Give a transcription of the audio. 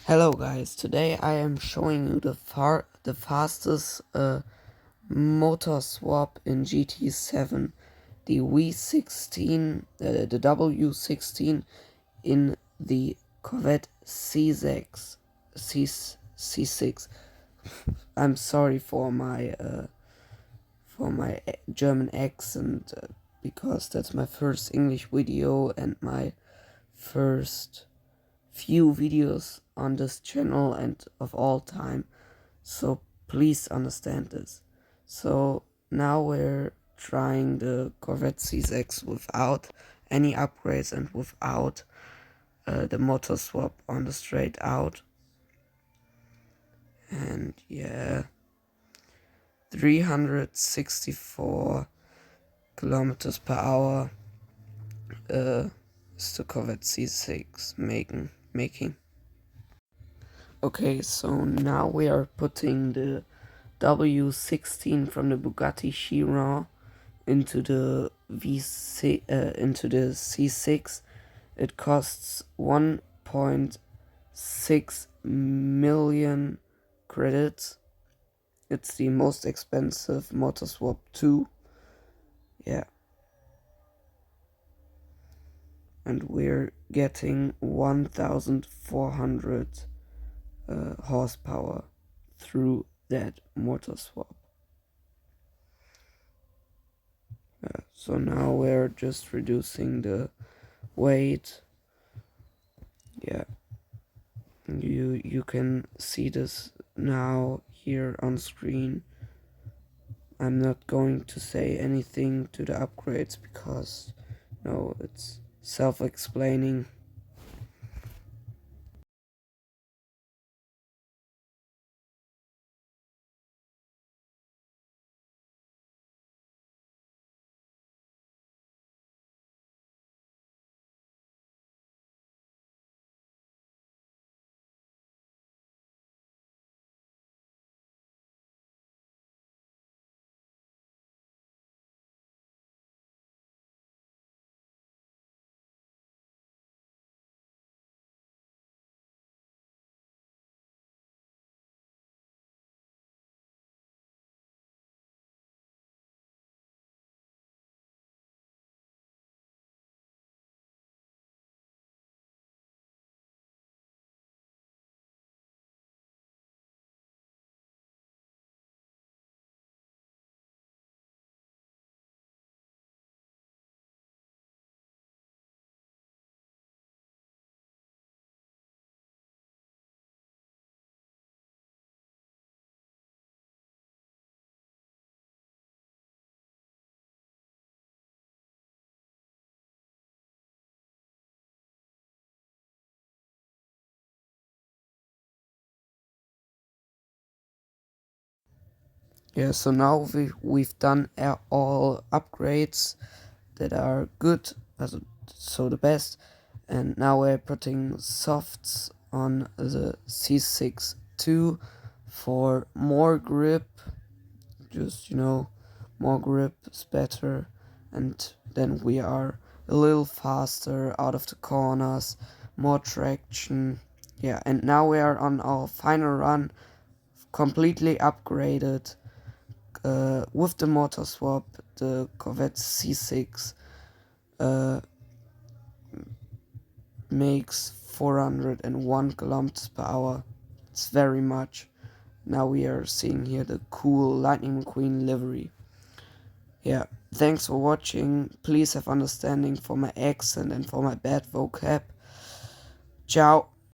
Hello guys, today I am showing you the fastest motor swap in GT7, the V16, the W16 in the Corvette C6. I'm sorry for my German accent because that's my first English video and my first few videos on this channel and of all time, so please understand this. So now we're trying the Corvette C6 without any upgrades and without the motor swap on the straight out, and yeah, 364 kilometers per hour is the Corvette C6 making. Okay, so now we are putting the W16 from the Bugatti Chiron into the into the C6. It costs 1.6 million credits. It's the most expensive motor swap too. Yeah. And we're getting 1,400 horsepower through that motor swap. So now we're just reducing the weight. Yeah, you can see this now here on screen. I'm not going to say anything to the upgrades because no, it's self-explaining. Yeah, so now we've done all upgrades that are good, so the best, and now we're putting softs on the C6 too for more grip. Just more grip is better, and then we are a little faster out of the corners, more traction. Yeah, and now we are on our final run, completely upgraded. With the motor swap, the Corvette C6 makes 401 kilometers per hour. It's very much. Now we are seeing here the cool Lightning McQueen livery. Yeah, thanks for watching. Please have understanding for my accent and for my bad vocab. Ciao.